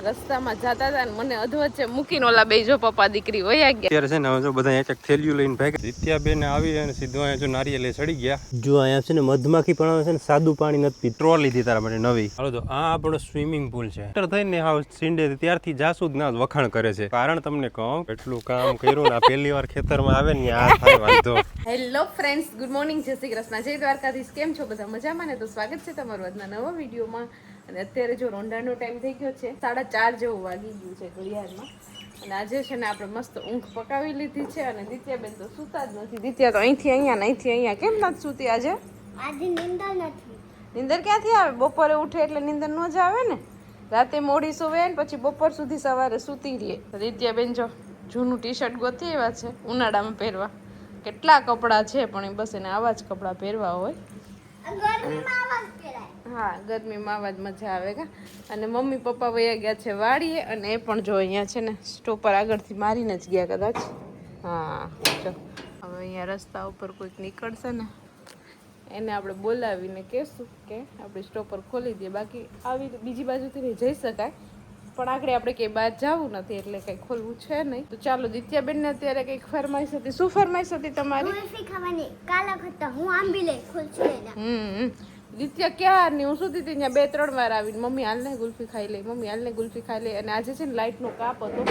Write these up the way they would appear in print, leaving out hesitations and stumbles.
રસ્તામાં જતા હતા ને મને અધવચ્ચે મૂકીને ઓલા બે જો પપ્પા દીકરી વયા ગયા. અત્યારે છે ને જો બધા એક એક થેલીઓ લઈને ભાગ્યા. દિત્યાબેન આવી અને સીધો અહીંયા જો નારિયેલે ચડી ગયા. જો અહીંયા છે ને મધમાખી પણ આવે છે ને સાદું પાણી નથી પીતી. ટ્રો લીધી તારા માટે નવી. હાલો તો આ આપણો સ્વિમિંગ પુલ છે. થઈને હાવ સિંડે ત્યારથી જાસુ જ ના વખાણ કરે છે. કારણ તમને કહું એટલું કામ કર્યું ને પહેલી વાર ખેતરમાં આવે ને આ થાય વાંધો. હેલો ફ્રેન્ડ્સ, ગુડ મોર્નિંગ, જય શ્રી કૃષ્ણ, જય દ્વારકાધીશ. કેમ છો બધા? મજામાં ને? તો સ્વાગત છે તમારું આજના નવા વિડીયોમાં. અને અત્યારે જો રોંઢાનો ટાઈમ થઈ ગયો છે, 4:30 જેવું વાગી ગયું છે ઘડિયાળમાં. અને આજે છે ને આપણે મસ્ત ઊંઘ પકાવી લીધી છે. અને દિત્યાબેન તો સૂતા જ નથી. દિત્યા તો અહીંથી અહીંયા કેમ નથી સૂતી આજે? આજે નીંદર નથી. નીંદર ક્યાંથી આવે? બપોરે ઉઠે એટલે નીંદર ન જ આવે ને. રાતે મોડી સુવે ને પછી બપોર સુધી સવારે સૂતી રહે. દિત્યાબેન જો જૂનું ટી-શર્ટ ગોતી એવા છે ઉનાળામાં પહેરવા. કેટલા કપડાં છે પણ એ બસ એને આવા જ કપડાં પહેરવા હોય. હા, ગરમીમાં આવા જ મજા આવે કા. અને મમ્મી પપ્પા વયા ગયા છે વાડીએ. અને એ પણ જો અહીંયા છે ને સ્ટોપર આગળથી મારીને જ ગયા કદાચ. હા, જો હવે અહીંયા રસ્તા ઉપર કોઈક નીકળશે ને એને આપણે બોલાવીને કહેશું કે આપણે સ્ટોપર ખોલી દઈએ. બાકી આવી બીજી બાજુથી જઈ શકાય પણ આગળ આપણે કંઈ બહાર જવું નથી એટલે કંઈ ખોલવું છે નહીં. તો ચાલો, દિત્યાબેનને અત્યારે કંઈક ફરમાઈશ હતી. શું ફરમાઈશ હતી તમારી? કુલ્ફી ખાવાની. કાલા ખટ્ટા હું આંબી લે ખુલશું. દિત્યા ક્યારની હું સુતી હતી ત્યાં 2-3 વાર આવીને મમ્મી હાલને ગુલ્ફી ખાઈ લે, મમ્મી હાલને ગુલ્ફી ખાઈ લે. અને આજે છે ને લાઇટનો કાપ હતો.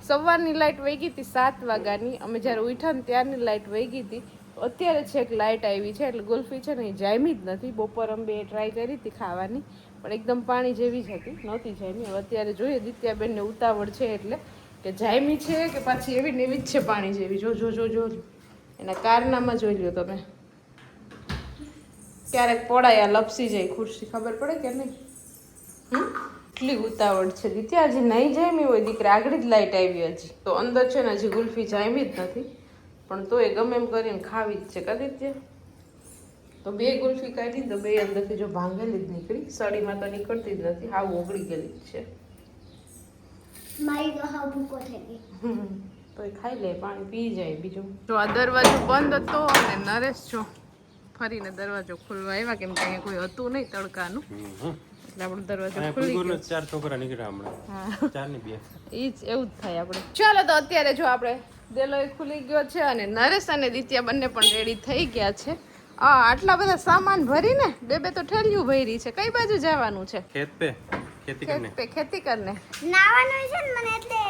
સવારની લાઇટ વહી ગઈ હતી 7 વાગ્યાની. અમે જ્યારે ઉઠ્યા ને ત્યારની લાઇટ વહી ગઈ હતી. અત્યારે છેક લાઇટ આવી છે એટલે ગુલ્ફી છે ને એ જામી જ નથી. બપોર અમે ટ્રાય કરી હતી ખાવાની પણ એકદમ પાણી જેવી જ હતી, નહોતી જામી. હવે અત્યારે જોઈએ દિત્યાબેનને ઉતાવળ છે એટલે કે જામી છે કે પાછી એવી ને એવી જ છે પાણી જેવી. જો એના કારનામાં જોઈ લ્યો તમે. ક્યારેક પડાયા લપસી જાય ખુરશી, ખબર પડે કે નહીં? એટલી ઉતાવળ છે દિત્યા. હજી નહીં જામી હોય દીકરા, આગળ જ લાઇટ આવી હજી તો અંદર છે ને હજી ગુલ્ફી જામી જ નથી પણ તો એ ગમે એમ કરીને ખાવી જ છે કદી ત્યાં. તો 2 ગુલ્ફી કાઢી તો 2 અંદરથી જો ભાંગેલી જ નીકળી. સળીમાં તો નીકળતી જ નથી, હાવ ઓગળી ગયેલી જ છે. મારી તો હાવ ભૂકો થઈ ગઈ. તો એ ખાઈ લે, પાણી પી જાય. બીજું જો આ દરવાજો બંધ હતો અને નરેશ જો ફરીને દરવાજો ખોલવા આવ્યા કેમ કે અહીંયા કોઈ હતું નહીં તડકાનું એટલે આપણો દરવાજો ખુલી ગયો. 4 છોકરા નીકળ્યા હમણાં. હા, 4 ને 2 ઈ જ એવું જ થાય આપણે. ચાલો તો અત્યારે જો આપણે દેલોય ખુલી ગયો છે અને નરેશ અને દિત્યા બંને પણ રેડી થઈ ગયા છે. આટલા બધા સામાન ભરીને 2 તો ઠેલિયું ભરી છે. કઈ બાજુ જવાનું છે? ખેત પે ખેતી કરને નાવાનું છે ને મને એટલે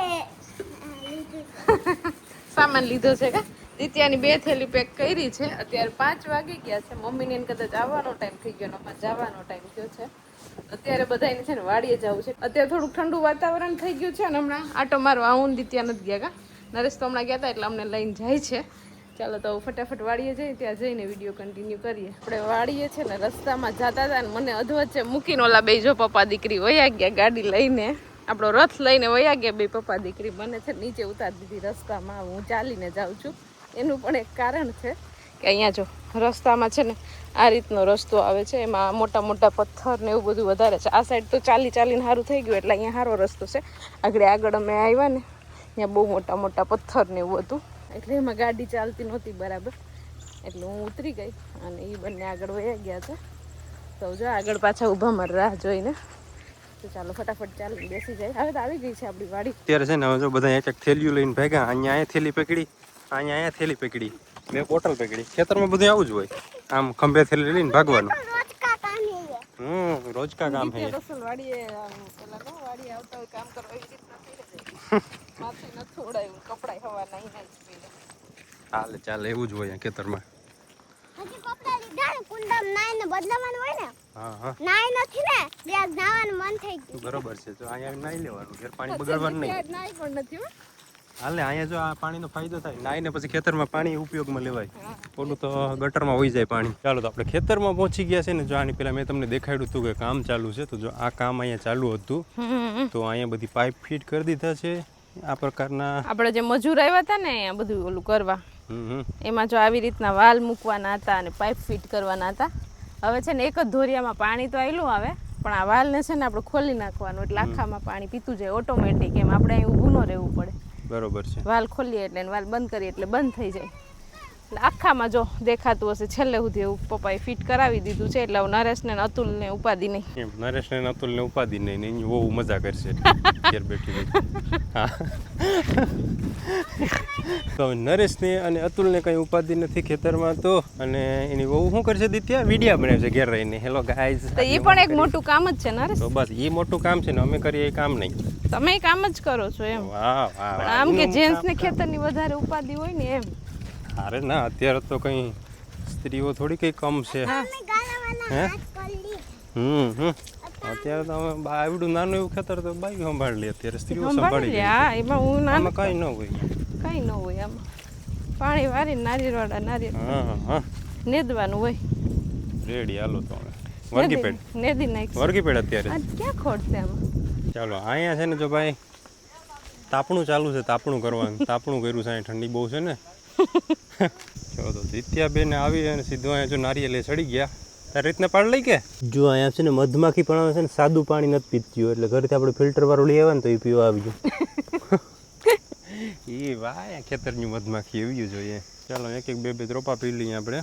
સામાન લીધો છે કે દિત્યાની 2 થેલી પેક કરી છે. અત્યારે 5 વાગી ગયા છે. મમ્મીને કદાચ આવવાનો ટાઈમ થઈ ગયો, અમારે જવાનો ટાઈમ થયો છે. અત્યારે બધાને છે ને વાડીએ જવું છે. અત્યારે થોડુંક ઠંડુ વાતાવરણ થઈ ગયું છે ને હમણાં આટો મારવા આવું દિત્યા નથી ગયા કા. નરેશ તો હમણાં ગયા હતા એટલે અમને લઈને જાય છે. ચાલો તો ફટાફટ વાડીએ જઈએ, ત્યાં જઈને વિડીયો કન્ટિન્યુ કરીએ. આપણે વાડીએ છે ને રસ્તામાં જતા હતા ને મને અધવચ્ચે મૂકીને ઓલા બે જો પપ્પા દીકરી વયા ગયા ગાડી લઈને. આપણો રથ લઈને વયા ગયા 2 પપ્પા દીકરી. મને છે નીચે ઉતારી દીધી રસ્તામાં. હું ચાલીને જાઉં છું. એનું પણ એક કારણ છે કે અહીંયા જો રસ્તામાં છે ને આ રીતનો રસ્તો આવે છે. એમાં મોટા મોટા પથ્થર ને એવું બધું વધારે છે. આ સાઈડ તો ચાલીને સારું થઈ ગયું એટલે અહીંયા સારો રસ્તો છે. આગળ અમે આવ્યા ને ત્યાં બહુ મોટા મોટા પથ્થર ને એવું હતું એટલે એમાં ગાડી ચાલતી નહોતી બરાબર. એટલે હું ઉતરી ગઈ અને એ બંને આગળ વયા ગયા છે. તો જો આગળ પાછા ઊભા મારી રાહ જોઈને. તો ચાલો ફટાફટ ચાલીને બેસી જાય. હવે તો આવી ગઈ છે આપણી વાડી. અત્યારે છે ને જો બધા એક એક થેલીઓ લઈને ભાગ્યા. અહીંયા થેલી પકડી, અહીંયા થેલી પકડી, 2 બોટલ પકડી. ખેતરમાં બધું આવું જ હોય. આમ ખંભે થેલી લઈને ભાગવાનું. રોજકા કામ છે. વાડીએ પેલા નો વાડીએ આવતા હોય કામ કરવા એવી રીતના થઈ જાય. માથે ન થોડાયું કપડાય હવા નહીં જ ચાલે એવું જ હોય ખેતરમાં. હજી કપડા લીધા ને કુંડામ નાઈને બદલાવાનું હોય ને. હા નાઈ નથી ને ત્યાં નાવાનું મન થઈ ગયું. બરોબર છે. તો અહીંયા નાઈ લેવાનું, ઘર પાણી બગાડવાનું નહીં. નાઈ પણ નથી હો. હાલે અહીંયા જો આ પાણીનો ફાયદો થાય. નાઈને પછી ખેતરમાં પાણી ઉપયોગમાં લેવાય. ઓલું તો ગટરમાં હોઈ જાય પાણી. ચાલો તો આપણે ખેતરમાં પહોંચી ગયા છે ને. જો આની પેલા મેં તમને દેખાડ્યું હતું કે કામ ચાલુ છે. તો જો આ કામ અહીંયા ચાલુ હતું તો અહીંયા બધી પાઇપ ફિટ કરી દીધા છે. આ પ્રકારના આપણે જે મજૂર આવ્યા હતા ને અહીંયા બધું ઓલું કરવા એમાં જો આવી રીતના વાલ મૂકવાના હતા અને પાઇપ ફિટ કરવાના હતા. હવે છે ને એક જ ધોરિયામાં પાણી તો આવેલું આવે પણ આ વાલને છે ને આપણે ખોલી નાખવાનું એટલે આખામાં પાણી પીતું જાય ઓટોમેટિક. એમ આપણે અહીં ઊભું ન રહેવું પડે. બરોબર છે. વાલ ખોલીએ એટલે વાલ બંધ કરીએ એટલે બંધ થઈ જાય. આખામાં જો દેખાતું હશે છેલ્લે સુધી એવું પપ્પાએ ફિટ કરાવી દીધું છે એટલે હું નરેશને ને અતુલને ઉપાધિ નહીં. એમ નરેશને ને અતુલને ઉપાધિ નહીં ને એની બહુ મજા કરશે ઘેર બેઠી બેઠી. હા તો નરેશને અને અતુલને કંઈ ઉપાધિ નથી ખેતરમાં તો, અને એની બહુ શું કરશે દિત્યા? વિડીયા બનાવશે ઘેર રહીને. હેલો ગાઈઝ, તો એ પણ એક મોટું કામ જ છે નરેશ. તો બસ એ મોટું કામ છે ને અમે કરીએ એ કામ નહીં. તમે કામ જ કરો છો એમ. વાહ વાહ પણ વાહ. આમ કે જેન્ટ્સને ખેતરની વધારે ઉપાધિ હોય ને એમ. અરે ના, અત્યારે તો કઈ સ્ત્રીઓ થોડી કઈ કમ છે. અમે ગાલાવાના હે? હાથ કરી લીધા. અત્યારે તો અમે આવડું નાનું એવું ખેતર તો બાઈ સંભાળી લે. અત્યારે સ્ત્રીઓ સંભાળી સંભાળી લે. લે. હા એમાં હું ના આમાં કઈ ન હોય. કઈ ન હોય આમાં. પાણી વારી નારિયેળવાળા નારિયેળ હા હા નેદવાનું હોય. રેડી, હાલો તો હવે વર્ગી પેડ નેદી નાખ. વર્ગી પેડ અત્યારે. આ ક્યાં ખોટશે આમાં? ચાલો અહીંયા છે ને જો ભાઈ તાપણું ચાલુ છે, તાપણું કરવાનું. તાપણું કર્યું છે, અહીં ઠંડી બહુ છે ને. ચલો તો દિત્યાબેન આવી અને સીધું અહીંયા જો નારિયેલે ચડી ગયા. તારી રીતના પાડ લઈ કે જો અહીંયા છે ને મધમાખી પણ આવે છે ને, સાદું પાણી નથી પીતું એટલે ઘરેથી આપણે ફિલ્ટર વાળું લઈ આવે ને તો એ પીવા આવી ગયું. એ વાહ, ખેતરની મધમાખી એવી જોઈએ. ચાલો એક એક બે બે ત્રોપા પી લઈએ આપણે.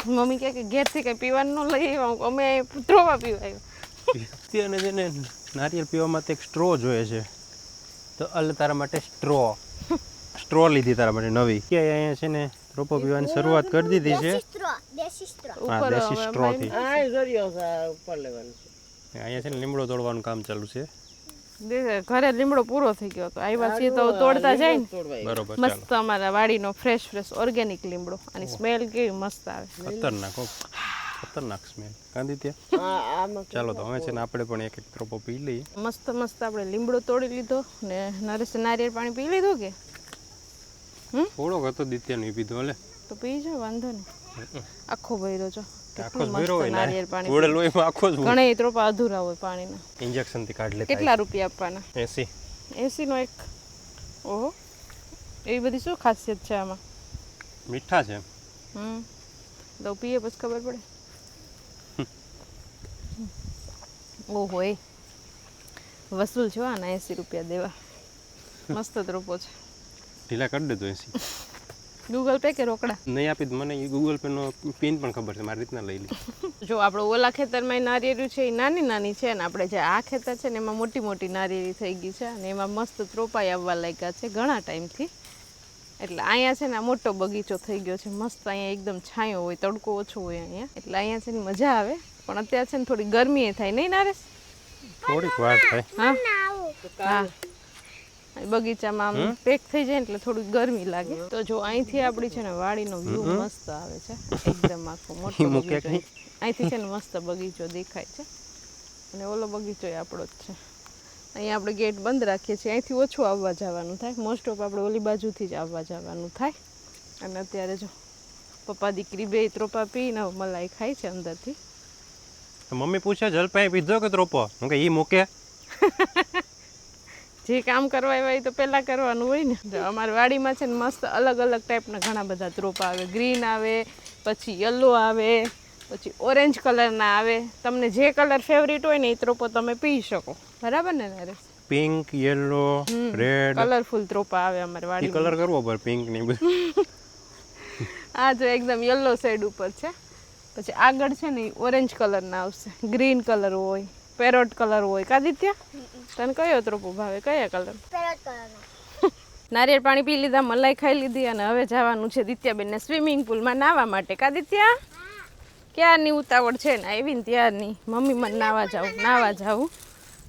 મમ્મી કહે કે ઘેરથી કંઈ પીવાનું ન લઈ આવ્યા, અમે ત્રોવા પીવા આવ્યા. અને છે ને નારિયેળ પીવા માટે એક સ્ટ્રો જોઈએ છે, તો અલ તારા માટે સ્ટ્રો લીધી તારા માટે નવી. કે અહીંયા છે ને ત્રોપો પીવાની શરૂઆત કરી દીધી છે. દેશી સ્ટ્રો. હા, દેશી સ્ટ્રોથી. આ જરિયો છે ઉપર લેવાનું છે. અહીંયા છે ને લીમડો તોડવાનું કામ ચાલુ છે. ઘરે લીમડો પૂરો થઈ ગયો હતો, આવ્યા છીએ તો તોડતા જાય ને. તોડવાય. બરોબર, મસ્ત અમારા વાડીનો ફ્રેશ ઓર્ગેનિક લીમડો, અને સ્મેલ કેવી મસ્ત આવે. ખતરનાક હો, ખતરનાક સ્મેલ. કાંદી ત્યાં આમાં ચાલો તો હવે છે ને આપણે પણ એક એક ત્રોપો પી લઈએ. મસ્ત આપણે લીમડો તોડી લીધો ને નરેશે નારિયેળ પાણી પી લીધું કે થોડોક હતો દિત્યાનો એ પીધો. હલે તો પી જાઓ, વાંધો નહીં. આખો ભર્યો છો. આખો જ ભર્યો હોય નારિયેળ ને, પાણી ગોળે લોહીમાં આખો જ હોય. ઘણા ત્રોપા અધૂરા હોય પાણીના. ઇન્જેક્શનથી કાઢ લેતા. કેટલા રૂપિયા આપવાના? 80. 80 નો એક. ઓહો, એવી બધી શું ખાસિયત છે આમાં? મીઠા છે. તો પીએ પછી ખબર પડે. ઓહો, એ વસૂલ છો આના 80 રૂપિયા દેવા. મસ્ત ત્રોપો છે. ઢીલા કરી દેતો 80. ગૂગલ પે કે રોકડા? નહીં આપી તો મને એ ગૂગલ પે નો પિન પણ ખબર છે, મારી રીતના લઈ લી. જો આપણો ઓલા ખેતરમાં નારિયેળી છે એ નાની નાની છે, ને આપણે જે આ ખેતર છે ને એમાં મોટી મોટી નારિયેળી થઈ ગઈ છે, અને એમાં મસ્ત ત્રોપાઈ આવવા લાગ્યા છે ઘણા ટાઈમથી. એટલે અહીંયા છે ને આ મોટો બગીચો થઈ ગયો છે મસ્ત. અહીંયા એકદમ છાંયો હોય, તડકો ઓછો હોય અહીંયા, એટલે અહીંયા છે ને મજા આવે. પણ અત્યારે છે ને થોડી ગરમી એ થાય નહીં નારેશ? થોડીક વાર થાય. હા, બગીચામાં આમ પેક થઈ જાય ને એટલે થોડી ગરમી લાગે. તો જો અહીંથી આપણી છે ને વાડીનો વ્યૂ મસ્ત આવે છે, એકદમ આખો મોટો બગીચો. અહીંથી છે ને મસ્ત બગીચો દેખાય છે, અને ઓલો બગીચો એ આપણો જ છે. અહીંયા આપણે ગેટ બંધ રાખીએ છીએ, અહીંથી ઓછું આવવા જવાનું થાય. મોસ્ટ ઓફ આપણે ઓલી બાજુથી જ આવવા જવાનું થાય. અને અત્યારે જો પપ્પા દીકરી બે ત્રોપા પીને મલાઈ ખાય છે અંદરથી. મમ્મી પૂછે જલપાઈ પીધો કે ત્રોપો? હું કે ઈ મૂકે. જે કામ કરવા આવ્યા એ તો પહેલાં કરવાનું હોય ને. તો અમારી વાડીમાં છે ને મસ્ત અલગ અલગ ટાઈપના ઘણા બધા ત્રોપા આવે. ગ્રીન આવે, પછી યલો આવે, પછી ઓરેન્જ કલરના આવે. તમને જે કલર ફેવરિટ હોય ને એ ત્રોપો તમે પી શકો. બરાબર ને Naresh? Pink, yellow, red, colourful ત્રોપા આવે અમારી એ વાડીમાં. કલર કરવો પર પિંક ની બધું. આ જો એકદમ યલો શેડ ઉપર છે. પછી આગળ છે ને ઓરેન્જ કલરના આવશે, ગ્રીન કલર હોય, પેરોટ કલર હોય. કાદિત્યા, તને કયો ત્રોપો ભાવે? કયા કલર? પેરોટ કલરનો. નારિયેળ પાણી પી લીધા, મલાઈ ખાઈ લીધી, અને હવે જવાનું છે દિત્યાબેનને સ્વિમિંગ પુલમાં નાહવા માટે. કાદિત્યા, ક્યારની ઉતાવળ છે ને આવીને ત્યારની મમ્મી મને નાહવા જાવું.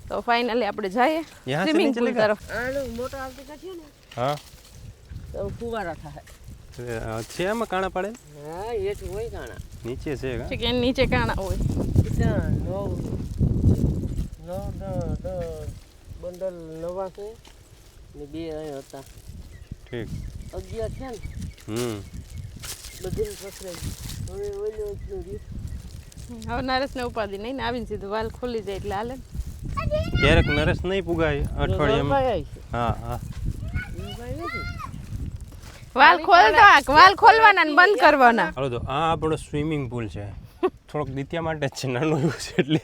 તો ફાઇનલી આપણે જઈએ સ્વિમિંગ પુલ તરફ. આનો મોટો આવતી કાઢ્યો ને હા, તો ફુવારા થાય. છે આમાં કાણા પડે? હા, એ જ હોય કાણા. નીચે છે કા? છે કે એની નીચે કાણા હોય. ત્યાં બંડલ નવા છે ને 2 અહીં હતા. ઠીક. 11 છે ને બધી પકડે. હવે ઓલો એટલું રહ્યું. હવે નરેશને ઉપાધિ નહીં ને, આવીને સીધું વાલ ખોલી જાય એટલે હાલે. ક્યારેક નરેશ નહીં પુગાય અઠવાડિયામાં. હા હા, વાલ ખોલવાના ને બંધ કરવાના. હાલો તો આ આપણો સ્વિમિંગ પુલ છે. થોડોક દિત્યા માટે જ છે, નાનું એવું છે એટલે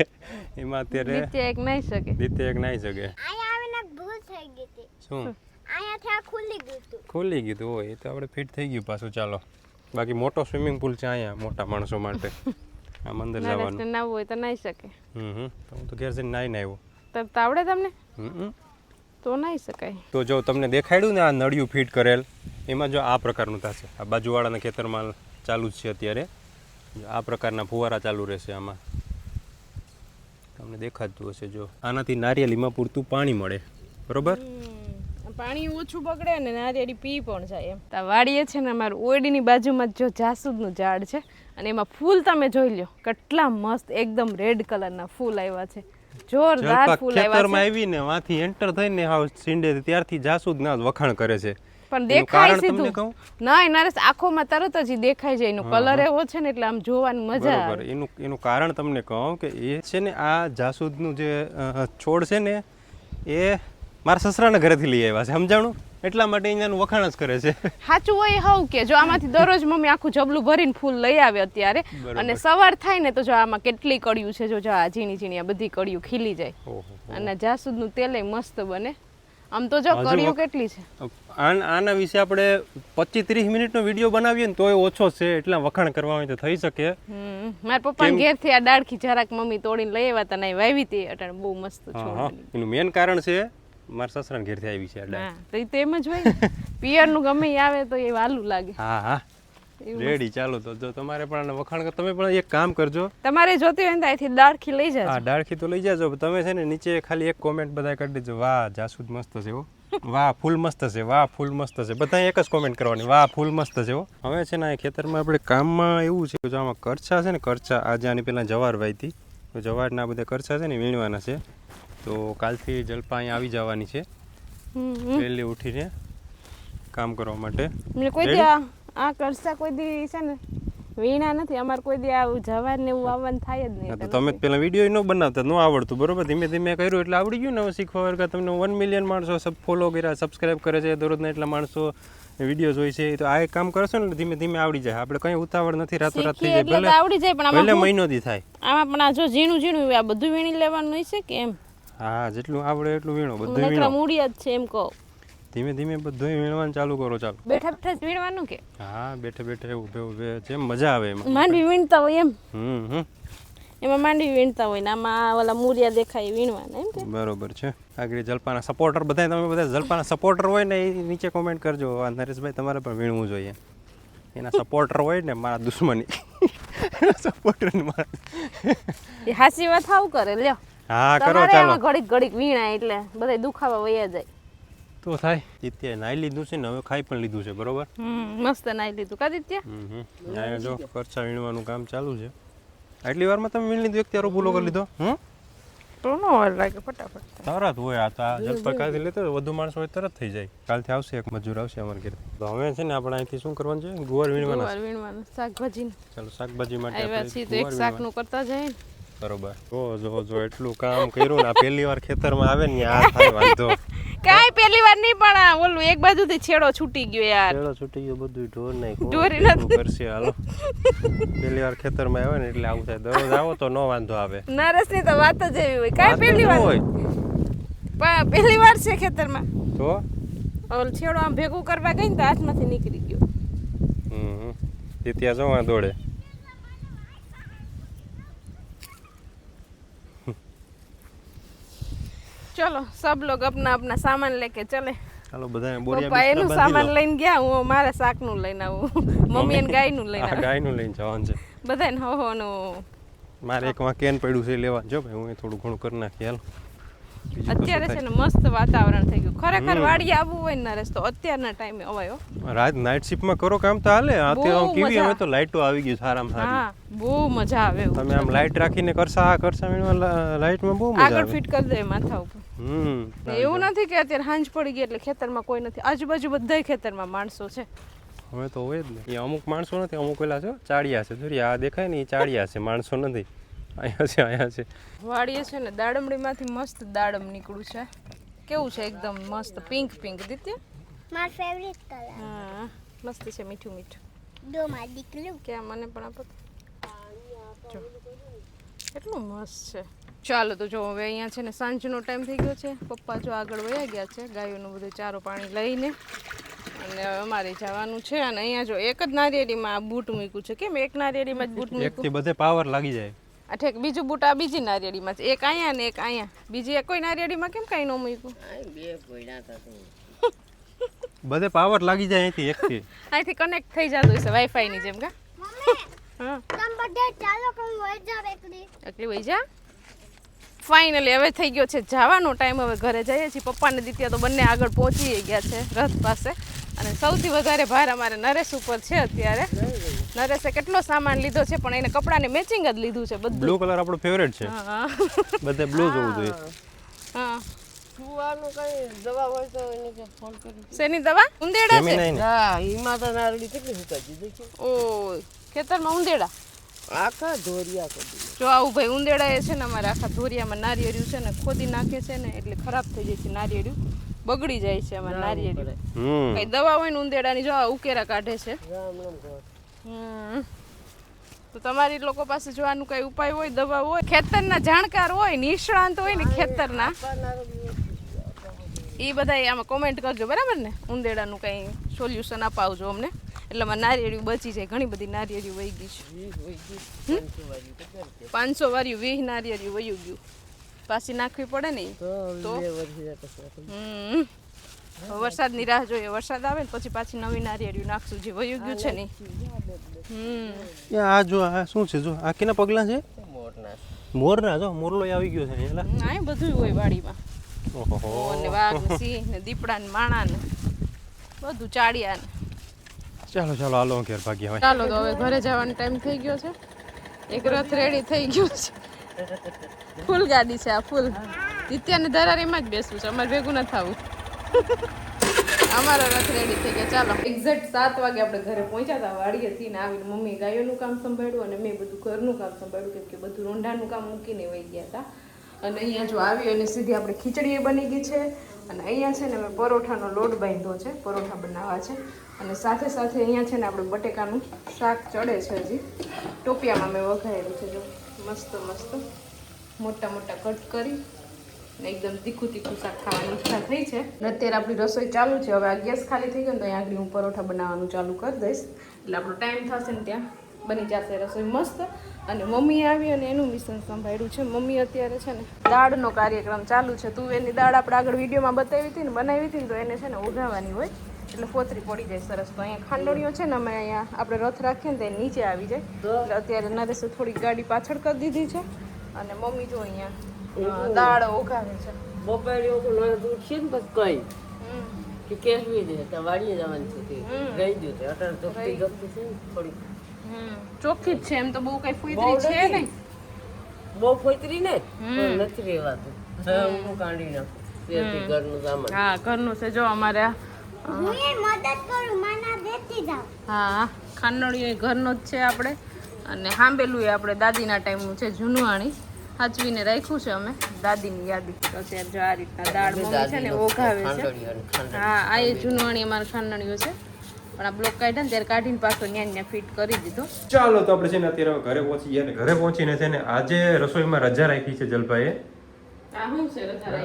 એમાં અત્યારે નીચે એક નહીં શકે. દિત્યા એક નાઈ શકે. અહીંયા આવીને ભૂલ થઈ ગઈ હતી. શું અહીંયાથી આ ખુલ્લી ગયું હતું. ખોલી ગયું હોય તો આપણે ફિટ થઈ ગયું પાછું. ચાલો બાકી મોટો સ્વિમિંગ પુલ છે અહીંયા મોટા માણસો માટે આમ અંદર જવાનું નરેશને નાવું હોય તો નાહી શકે. તો હું તો ઘેર જઈને નાઈને આવ્યો. તરતા આવડે તમને? હમ તો નાહી શકાય. તો જો તમને દેખાડ્યું ને આ નળિયું ફિટ કરેલ એમાં જો આ પ્રકારનું થશે. આ બાજુવાળાના ખેતરમાં ચાલુ જ છે અત્યારે. આ પ્રકારના ફુવારા ચાલુ રહેશે આમાં. તમને દેખાતું હશે જો આનાથી નારિયેળીમાં પૂરતું પાણી મળે બરોબર. પાણી ઓછું બગડે ને નારિયેળી પી પણ જાય એમ. આ વાડીએ છે ને અમારું ઓયડીની બાજુમાં જો જાસૂદનું ઝાડ છે અને એમાં ફૂલ તમે જોઈ લો કેટલા મસ્ત એકદમ રેડ કલરના ફૂલ આવ્યા છે. જોરદાર ફૂલ આવ્યા ખેતરમાં આવીને વાંથી એન્ટર થઈને હાવ સિંડે ત્યારથી જાસૂદ ના વખાણ કરે છે. પણ દેખાય તમને સીધું કહું ના નરેશ આંખોમાં તરત જ ઈ દેખાય જાય. એનો કલર એવો છે ને એટલે આમ જોવાની મજા આવે. બરોબર. એનું કારણ તમને કહું કે એ છે ને આ જાસૂદનું જે છોડ છે ને એ મારા સસરાના ઘરેથી લઈ આવ્યા છે સમજાણું એટલા માટે અહીંયાનું વખાણ જ કરે છે. સાચું હોય હવ કે જો આમાંથી દરરોજ મમ્મી આખું જબલું ભરીને ફૂલ લઈ આવે અત્યારે અને સવાર થાય ને તો જો આમાં કેટલી કળિયું છે જો આ ઝીણી ઝીણી આ બધી કળિયું ખીલી જાય અને જાસૂદનું તેલ મસ્ત બને. આમ તો જો કળિયું કેટલી છે. આના વિશે આપણે 25-30 મિનિટનો વિડીયો બનાવીએ ને તોય ઓછો છે એટલા વખાણ કરવા હોય તો થઈ શકે. મારા પપ્પા ઘેરથી આ ડાળખી જરાક મમ્મી તોડીને લઈ આવ્યા હતા ને વાવી હતી અટાણે બહુ મસ્ત છોડ. એનું મેન કારણ છે મારા સસરાના ઘેરથી આવી છે આ ડાળ. હા તો એ તેમ જ હોય પિયરનું ગમે ઈ આવે તો એ વાલું લાગે. હા રેડી ચાલો તો જો તમારે પણ વખાણ તમે પણ એક કામ કરજો. તમારે જોતી હોય ને અહીંથી ડાળખી લઈ જાજો. હા ડાળખી તો લઈ જાજો. તમે છે ને નીચે ખાલી એક કોમેન્ટ બધા કરી દેજો વાહ જાસૂદ મસ્ત છે હો, વાહ ફૂલ મસ્ત છે, વાહ ફૂલ મસ્ત છે. બધા એક જ કોમેન્ટ કરવાની વાહ ફૂલ મસ્ત છે હો. હવે છે ને આ ખેતરમાં આપણે કામમાં એવું છે જો આમાં કરછા છે ને કરછા આજે આની પહેલાં જવાર વાવી હતી તો જવારના બધા કરછા છે ને વીણવાના છે. તો કાલથી જલપા અહીંયા આવી જવાની છે વહેલી ઉઠીને કામ કરવા માટે. કોઈ દી આ કરસા કોઈ દી છે ને વીણા નથી અમારે કોઈ દી આવું જવાર ને એવું આવવાનું થાય જ નહીં. તો તમે પેલા વિડીયો ન બનાવતા ન આવડતું બરોબર ધીમે ધીમે કર્યું એટલે આવડી ગયું ને. હવે શીખવા વર્ગ તમને 1 મિલિયન માણસો ફોલો કર્યા સબસ્ક્રાઇબ કરે છે દરરોજના એટલા માણસો વિડીયો જોઈ છે તો આ એક કામ કરશો ને ધીમે ધીમે આવડી જાય. આપણે કઈ ઉતાવળ નથી રાતોરાત થઈ જાય ભલે આવડી જાય પણ ભલે મહિનો દી થાય. આમાં પણ આ જો ઝીણું ઝીણું આ બધું વીણી લેવાનું હોય છે કે એમ. હા જેટલું આવડે એટલું વીણો બધું વીણો. મૂડી જ છે એમ કહો. ધીમે ધીમે બધું વીણવાનું ચાલુ કરો ચાલો. બેઠા બેઠા જ વીણવાનું કે? હા બેઠે બેઠે ઊભે ઊભે જેમ મજા આવે એમાં. માંડવી વીણતા હોય એમ. એમાં માંડવી વીણતા હોય ને આમાં ઓલા મૂરિયા દેખાય વીણવાના એમ કે. બરોબર છે. આગળ જલપાના સપોર્ટર બધા તમે બધા જલપાના સપોર્ટર હોય ને એ નીચે કોમેન્ટ કરજો નરેશભાઈ તમારે પણ વીણવું જોઈએ. એના સપોર્ટર હોય ને મારા દુશ્મની સપોર્ટર એ હાસી વાત આવું કરે લ્યો. હા કરો ચાલો. ઘડીક ઘડીક વીણાય એટલે બધા દુખાવા વયા જાય તો થાય. દિત્યા નાઈ લીધું છે ને હવે ખાઈ પણ લીધું છે બરોબર. મસ્ત નાઈ લીધું કા દિત્યા. જો કરછા વીણવાનું કામ ચાલુ છે. આટલી વારમાં તમે વીણ લીધું એક ત્યારો ભૂલો કરી લીધો. તો નો વાર લાગે ફટાફટ તરત હોય. આ તો જલપા કાલથી લેતો વધુ માણસો હોય તરત થઈ જાય. કાલથી આવશે એક મજૂર આવશે અમારે ઘરે. તો હવે છે ને આપણે અહીંથી શું કરવાનું છે ગુવાર વીણવાના. શાકભાજી ચાલો શાકભાજી માટે આપણે એક શાકનું કરતા જાય બરોબર. જો એટલું કામ કર્યું ને પહેલી વાર ખેતરમાં આવે ને આ થાય વાંધો. કાઈ પહેલી વાર નહીં પણ ઓલું એક બાજુથી છેડો છૂટી ગયો યાર. છેડો છૂટી ગયો બધું ઢોર નાખ્યું. ઢોરી નથી કરશે હાલો. પહેલી વાર ખેતરમાં આવે ને એટલે આવું થાય. દરરોજ આવો તો નો વાંધો આવે. નરેશની તો વાત જ એવી હોય. કાઈ પહેલી વાર હોય પણ પહેલી વાર છે ખેતરમાં તો ઓલ છેડો આમ ભેગું કરવા ગઈ ને તો હાથમાંથી નીકળી ગયો. તે ત્યાં જવા દોડે. चलो सब लोग अपना अपना सामान लेके चले. चलो बधाए बोरिया पप्पा एनु सामान लઈને ગયા હું મારા શાક નું લઈને આવું મમ્મી અને ગાય નું લઈને આ ગાય નું લઈને જવાનું છે બધાને હો નું મારે એક માં કેન પડ્યું છે લેવા જો ભાઈ હું થોડું ઘણું કરી નાખી હાલ. અત્યારે છે ને મસ્ત વાતાવરણ થઈ ગયું ખરેખર વાડી આવવું હોય ને નરેશ તો અત્યારના ટાઈમે અવાયો. રાત નાઈટ શિફ્ટ માં કરો કામ તો હાલે. અત્યારે કેવી હવે તો લાઈટો આવી ગઈ સારામાં સારી. હા બહુ મજા આવે. તમે આમ લાઈટ રાખીને કરસા લાઈટ માં બહુ મજા આવે. આગળ ફિટ કરી દે માથા ઉપર. એવું નથી કે અત્યારે હાંજ પડી ગઈ એટલે ખેતરમાં કોઈ નથી. આજુબાજુ બધા ખેતરમાં માણસો છે. હવે તો હોય જ ને. અમુક માણસો નથી અમુક પેલા છે ચાડિયા છે. જોરી આ દેખાય ને એ ચાડિયા છે માણસો નથી. અહીંયા છે વાડીએ છે ને દાડમડીમાંથી મસ્ત દાડમ નીકળ્યું છે. કેવું છે એકદમ મસ્ત પિંક પિંક દિત્ય માર ફેવરિટ કલર. હા મસ્ત છે મીઠું મીઠું. દો માર દીકલું કે મને પણ આપો જો કેટલું મસ્ત છે. ચાલો તો જો હવે અહીંયા છે ને સાંજનો ટાઈમ થઈ ગયો છે. પપ્પા જો આગળ વયા ગયા છે ગાયોનું બધું ચારો પાણી લઈને અને હવે અમારે જવાનું છે. અને અહીંયા જો એક જ નારિયેળીમાં આ બૂટ મૂક્યું છે. કેમ એક નારિયેળીમાં જ બૂટ મૂક્યું? એકથી બધે પાવર લાગી જાય. આ ઠેક બીજું બૂટ આ બીજી નારિયેળીમાં છે. એક અહીંયા ને એક અહીંયા. બીજી એક કોઈ નારિયેળીમાં કેમ કાંઈ ન મૂક્યું? બે કોઈના થતું બધે પાવર લાગી જાય અહીંથી એકથી. અહીંથી કનેક્ટ થઈ જતું હશે વાઈફાઈની જેમ કા? હા તમ બધે ચાલો કે હું વહી જાવ એકલી. એકલી વહી જા. ફાઇનલી હવે થઈ ગયો છે જવાનો ટાઈમ. હવે ઘરે જઈએ છીએ. પપ્પાને દિત્યા તો બંને આગળ પહોંચી ગયા છે રથ પાસે. અને સૌથી વધારે ભાર અમારે નરેશ ઉપર છે અત્યારે. નરેશે કેટલો સામાન લીધો છે પણ એને કપડાને મેચિંગ જ લીધું છે બધું. બ્લુ કલર આપણો ફેવરેટ છે. હા બધે બ્લુ જોવું જોઈએ. હા સુવાનું કઈ દવા હોય તો એને કે ફોન કરી. શેની દવા? ઉંદેડા છે. જમીન હા ઈમાં તો નારળી કેટલી સુકાઈ દીધી છે. ઓ ખેતરમાં ઉંદેડા. આખા ધોરિયા કરી જો આવું ભાઈ ઉંદેડા એ છે ને અમારે આખા ધોરિયામાં નારિયેળિયું છે ને ખોદી નાખે છે ને એટલે ખરાબ થઈ જાય છે નારિયેળિયું. બગડી જાય છે અમારે નારિયેળિયું. કઈ દવા હોય ને ઉંદેડાની જો આ ઉકેરા કાઢે છે. રામ રામ કહો. તો તમારી લોકો પાસે જો આનું કઈ ઉપાય હોય દવા હોય ખેતરના જાણકાર હોય નિષ્ણાંત હોય ને ખેતરના એ બધા આમાં કોમેન્ટ કરજો બરાબર ને. ઉંદેડાનું કંઈ સોલ્યુશન અપાવજો અમને એટલે અમારે નારિયેળિયું બચી જાય. ઘણી બધી નારિયેળિયું વહી ગઈ છે. 500 વાર્યું 20 નારિયેળિયું વયું ગયું. પાછી નાખવી પડે ને તો વરસાદની રાહ જોઈએ. વરસાદ આવે ને પછી પાછી નવી નારિયેળિયું નાખશું જે વયું ગયું છે ને. આ જો આ શું છે? જો આ કેના પગલા છે? મોરના. જો મોરલો આવી ગયો છે એલા. આ બધું હોય વાડીમાં. ઓહો ને વાઘ ને સિંહ ને દીપડા ને માણા ને બધું ચાડિયા ને. ચાલો ચાલો હાલો ઘેર ભાગી હવે. ચાલો તો હવે ઘરે જવાનો ટાઈમ થઈ ગયો છે. એક રથ રેડી થઈ ગયો છે. ફૂલ ગાડી છે આ ફૂલ. દિત્યાને દરારીમાં જ બેસવું છે. અમારે ભેગું ન થવું. અમારો રથ રેડી થઈ ગયો. ચાલો એક્ઝેક્ટ 7 વાગે આપણે ઘરે પહોંચ્યા હતા વાડીએથી ને આવીને મમ્મી ગાયોનું કામ સંભાળ્યું અને મેં બધું ઘરનું કામ સંભાળ્યું કેમ કે બધું રોંઢાનું કામ મૂકીને વહી ગયા હતા. અને અહીંયા જો આવી અને સીધી આપણે ખીચડી બની ગઈ છે. અને અહીંયા છે ને મેં પરોઠાનો લોટ બાંધ્યો છે. પરોઠા બનાવવા છે. અને સાથે સાથે અહીંયા છે ને આપણે બટેકાનું શાક ચડે છે હજી. ટોપિયામાં મેં વઘારેલું છે જો મસ્ત મસ્ત મોટા મોટા કટ કરી ને એકદમ તીખું તીખું શાક ખાવાની ઈચ્છા થઈ છે. અને અત્યારે આપણી રસોઈ ચાલુ છે. હવે આ ગેસ ખાલી થઈ ગયો ને તો અહીંયા આગળ હું પરોઠા બનાવવાનું ચાલુ કરી દઈશ એટલે આપણો ટાઈમ થશે ને ત્યાં બની જશે રસોઈ મસ્ત. અને મમ્મી આવી અને એનું મિશન સંભાળ્યું છે. મમ્મી અત્યારે છે ને દાળનો કાર્યક્રમ ચાલુ છે. તુવેરની દાળ આપણે આગળ વિડીયોમાં બતાવી હતી ને બનાવી હતી ને તો એને છે ને ઉગાવવાની હોય એટલે ફોતરી પડી જાય સરસ. તો અહીંયા ખાંડણીઓ છે ને અમે અહીંયા આપણે રથ રાખીએ ને તો નીચે આવી જાય એટલે અત્યારે નરેશે થોડીક ગાડી પાછળ કરી દીધી છે. અને મમ્મી જો અહીંયા દાળ ઉગાવે છે. બપોરે દૂધ છે ને બસ કઈ કે કેસવી દે તો વાડીએ જવાનું છે ગઈ ગયું છે અટાણ તો ગમતું છે થોડી ચોખ્ખી જ છે એમ તો બહુ કઈ ફોતરી છે નહીં. બહુ ફોતરી ને નથી રહેવાતું. હું કાઢી નાખું ઘરનું સામાન. હા ઘરનું છે જો અમારે હું એ મદદ કરું માના દેતી જાવ. હા ખાંડણીઓ ઘરનો જ છે આપણે. અને હાંબેલું એ આપણે દાદીના ટાઈમનું છે જૂનવાણી સાચવીને રાખ્યું છે અમે દાદીની યાદી. તો અત્યારે જો આ રીતના દાળ મમ્મી છે ને ઓઘાવે છે. હા આ એ જૂનવાણી અમારે ખાંડણીઓ છે પણ આ બ્લોક કાઢ્યા ને ત્યારે કાઢીને પાછો ન્યા ફિટ કરી દીધો. ચાલો તો આપણે છે ને અત્યારે ઘરે પહોંચી ગયા ને ઘરે પહોંચીને છે ને આજે રસોઈમાં રજા રાખી છે જલભાઈએ.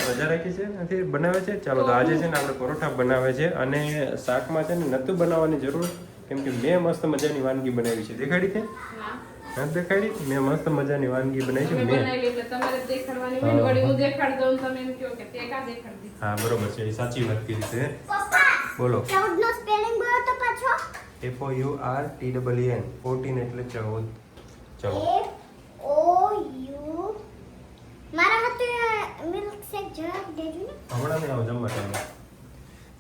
રજા રાખી છે નથી બનાવે છે. ચાલો તો આજે છે ને આપણે પરોઠા બનાવે છે અને શાકમાં છે ને નતું બનાવવાની જરૂર કેમ કે મેં મસ્ત મજાની વાનગી બનાવી છે. દેખાડી છે? નથી દેખાડી? મેં મસ્ત મજાની વાનગી બનાવી છે મેં. હા બરોબર છે એ સાચી વાત કરી છે. બોલો 14 નો સ્પેલિંગ બોલો તો પાછો. FOURTEEN 14 એટલે 14. ચલો FOU મારા હાથે મિલ્ક શેક જરાક દેજો ને. હમણાં નહીં આવો જમવા ટાઈમે.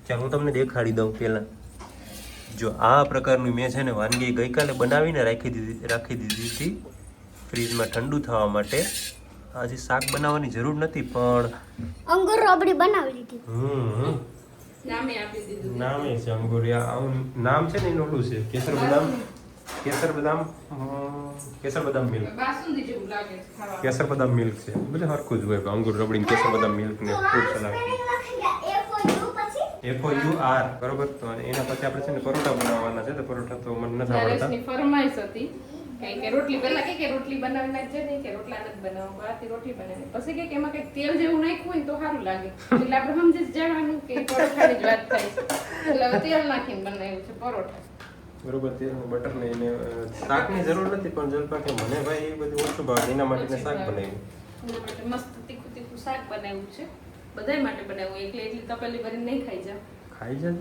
ચાલો હું તમને દેખાડી દઉં પહેલાં. જો આ પ્રકારનું મેં છે ને વાનગી ગઈકાલે બનાવીને રાખી દીધી હતી ફ્રીજમાં ઠંડુ થવા માટે. આજે શાક બનાવવાની જરૂર નથી પણ અંગૂર રબડી બનાવી લીધી. નામે આપી દીધું. નામે છે અંગુરિયા. આવું નામ છે ને એનું ઓલું છે કેસર બદામ મિલ્ક. બાસુંદી જેવું લાગે છે ખાવા. કેસર બદામ મિલ્ક છે બધું હરખું જ હોય અંગુર રબડી ને કેસર બદામ મિલ્ક ને ફ્રૂટ સલાડ. FOU પછી FOUR બરોબર. તો એના પછી આપણે છે ને પરોઠા બનાવવાના છે તો પરોઠા તો મને નથી આવડતા. નરેશની ફરમાઈશ હતી કે રોટલી પહેલા કે રોટલી બનાવી નાખજે નહીં કે રોટલા નથી બનાવવા બહારથી રોટલી બનાવી પછી કે એમાં કંઈક તેલ જેવું નાખ્યું હોય ને તો સારું લાગે એટલે આપણે સમજી જ જવાનું કે પરોઠાની જ વાત થાય છે એટલે હવે તેલ નાખીને બનાવ્યું છે પરોઠા બરોબર તેલનું બટર ને એને શાકની જરૂર નથી પણ જલપા કે મને ભાઈ એ બધું ઓછું ભાવે એના માટે મેં શાક બનાવ્યું એના માટે મસ્ત તીખું તીખું શાક બનાવ્યું છે બધાય માટે બનાવ્યું એકલી એટલી તપેલી ભરીને નહીં ખાઈ જાવ ખાઈ જજો